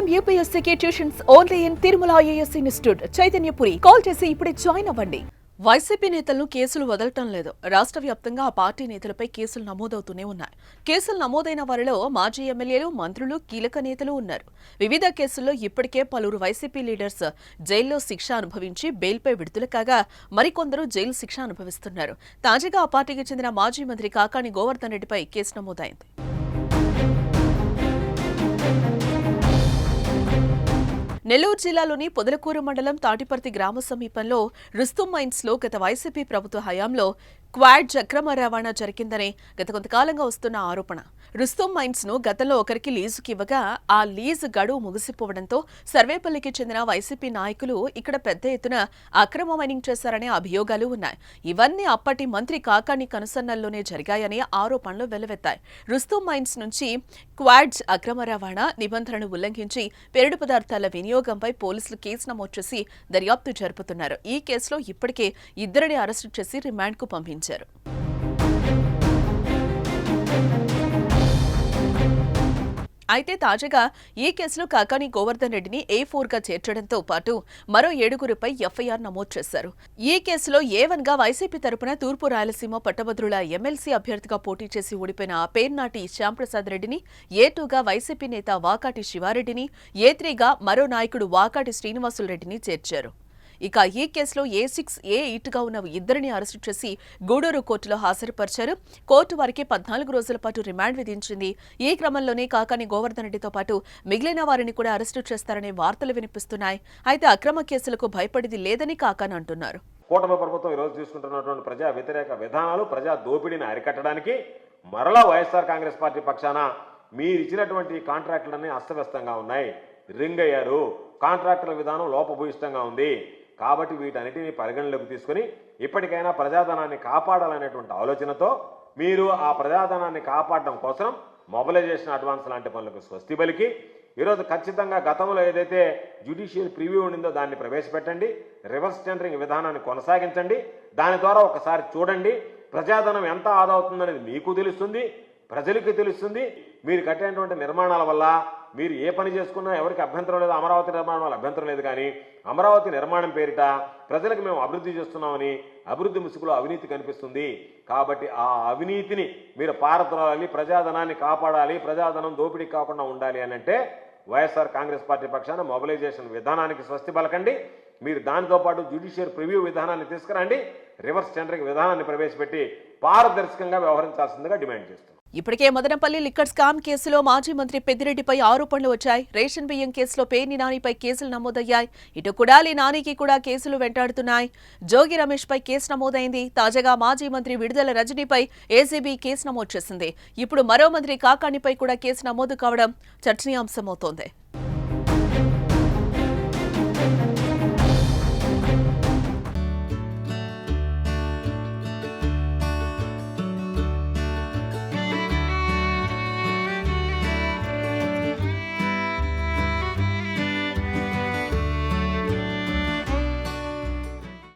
IIM UPSC tuitions only in Tirumala IAS institute Chaitanyapuri. Call చేసి ఇప్పుడే join అవ్వండి. వైసీపీ నేతలను కేసులు వదలటం లేదు. రాష్ట్ర వ్యాప్తంగా ఆ పార్టీ నేతలపై కేసులు నమోదవుతూనే ఉన్నాయి. కేసులు నమోదైన వారిలో మాజీ ఎమ్మెల్యేలు, మంత్రులు, కీలక నేతలు ఉన్నారు. వివిధ కేసుల్లో ఇప్పటికే పలువురు వైసీపీ లీడర్స్ జైల్లో శిక్ష అనుభవించి బెయిల్పై విడుదల కాగా మరికొందరు జైలు శిక్ష అనుభవిస్తున్నారు. తాజాగా ఆ పార్టీకి చెందిన మాజీ మంత్రి కాకాణి గోవర్ధన్ రెడ్డిపై కేసు నమోదైంది. నెల్లూరు జిల్లాలోని పొదలకూరు మండలం తాటిపర్తి గ్రామ సమీపంలో రుస్తుం మైన్స్లో గత వైసీపీ ప్రభుత్వ హయాంలో క్వాడ్ అక్రమ రవాణా జరిగిందని గత కొంతకాలంగా వస్తున్న ఆరోపణ. రుస్తుం మైన్స్ ను గతంలో ఒకరికి లీజుకి ఇవ్వగా ఆ లీజు గడువు ముగిసిపోవడంతో సర్వేపల్లికి చెందిన వైసీపీ నాయకులు ఇక్కడ పెద్ద ఎత్తున అక్రమ మైనింగ్ చేశారనే అభియోగాలు ఉన్నాయి. ఇవన్నీ అప్పటి మంత్రి కాకాణి కనుసన్నల్లోనే జరిగాయని ఆరోపణలు వెల్లువెత్తాయి. రుస్తుం మైన్స్ నుంచి క్వాడ్స్ అక్రమ రవాణా నిబంధనలు ఉల్లంఘించి పేలుడు పదార్థాల వినియోగంపై పోలీసులు కేసు నమోదు చేసి దర్యాప్తు జరుపుతున్నారు. ఈ కేసులో ఇప్పటికే ఇద్దరిని అరెస్టు చేసి రిమాండ్కు పంపించారు. అయితే తాజాగా ఈ కేసులో కాకాణి గోవర్ధన్ రెడ్డిని A4గా చేర్చడంతో పాటు మరో 7గురిపై FIR నమోదు చేశారు. ఈ కేసులో A1గా వైసీపీ తరపున తూర్పు రాయలసీమ పట్టభద్రుల ఎమ్మెల్సీ అభ్యర్థిగా పోటీ చేసి ఓడిపోయిన పేర్నాటి శ్యాంప్రసాద్ రెడ్డిని, A2గా వైసీపీ నేత వాకాటి శివారెడ్డిని, A3గా మరో నాయకుడు వాకాటి శ్రీనివాసులు రెడ్డిని చేర్చారు. ఇక ఈ కేసులో A6, A8గా ఉన్న ఇద్దరిని అరెస్టు చేసి గూడూరు కోర్టులో హాజరుపరిచారు. కోర్టు వారికి 14 రోజుల పాటు రిమాండ్ విధించింది. ఈ క్రమంలోనే కాకాణి గోవర్ధన్ రెడ్డితో పాటు మిగిలిన వారిని కూడా అరెస్టు చేస్తారనే వార్తలు వినిపిస్తున్నాయి. అయితే అక్రమ కేసులకు భయపడేది లేదని కాకాణి అంటున్నారు. కూటమి ప్రభుత్వం ఈరోజు తీసుకుంటున్నటువంటి ప్రజా వ్యతిరేక విధానాలు, ప్రజా దోపిడీని అరికట్టడానికి మరలా వైఎస్ఆర్ కాంగ్రెస్ పార్టీ పక్షాన మీరు ఇచ్చినటువంటి కాంట్రాక్టులన్నీ అస్తవ్యస్తంగా ఉన్నాయి, రింగ్ అయ్యారు, కాంట్రాక్టుల విధానం లోపభూయిష్టంగా ఉంది. కాబట్టి వీటన్నిటిని పరిగణలోకి తీసుకుని ఇప్పటికైనా ప్రజాధనాన్ని కాపాడాలనేటువంటి ఆలోచనతో మీరు ఆ ప్రజాధనాన్ని కాపాడడం కోసం మొబిలైజేషన్ అడ్వాన్స్ లాంటి పనులకు స్వస్తి పలికి ఈరోజు ఖచ్చితంగా గతంలో ఏదైతే జ్యుడిషియల్ ప్రివ్యూ ఉండిందో దాన్ని ప్రవేశపెట్టండి, రివర్స్ టెండరింగ్ విధానాన్ని కొనసాగించండి. దాని ద్వారా ఒకసారి చూడండి, ప్రజాధనం ఎంత ఆదా అవుతుందనేది మీకు తెలుస్తుంది, ప్రజలకి తెలుస్తుంది. మీరు కట్టినటువంటి నిర్మాణాల వల్ల మీరు ఏ పని చేసుకున్నా ఎవరికి అభ్యంతరం లేదు. అమరావతి నిర్మాణం వల్ల అభ్యంతరం లేదు. కానీ అమరావతి నిర్మాణం పేరిట ప్రజలకు మేము అభివృద్ధి చేస్తున్నామని అభివృద్ధి ముసుగులో అవినీతి కనిపిస్తుంది. కాబట్టి ఆ అవినీతిని మీరు పారద్రోలాలి, ప్రజాధనాన్ని కాపాడాలి, ప్రజాధనం దోపిడీ కాకుండా ఉండాలి అని అంటే వైఎస్ఆర్ కాంగ్రెస్ పార్టీ పక్షాన మొబిలైజేషన్ విధానానికి స్వస్తి పలకండి. మీరు దానితో పాటు జ్యుడిషియల్ ప్రివ్యూ విధానాన్ని తీసుకురండి, రివర్స్ టెండరింగ్ విధానాన్ని ప్రవేశపెట్టి పారదర్శకంగా వ్యవహరించాల్సిందిగా డిమాండ్ చేస్తున్నాం. ఇప్పటికే మదనపల్లి లిక్కర్ స్కామ్ కేసులో మాజీ మంత్రి పెద్దిరెడ్డిపై ఆరోపణలు వచ్చాయి. రేషన్ బియ్యం కేసులో పేర్ని నానిపై కేసులు నమోదయ్యాయి. ఇటు కుడాలి నానికి కూడా కేసులు వెంటాడుతున్నాయి. జోగి రమేష్ పై కేసు నమోదైంది. తాజాగా మాజీ మంత్రి విడుదల రజనీపై ACB కేసు నమోదు చేసింది. ఇప్పుడు మరో మంత్రి కాకాణిపై కూడా కేసు నమోదు కావడం చర్చనీయాంశమవుతోంది.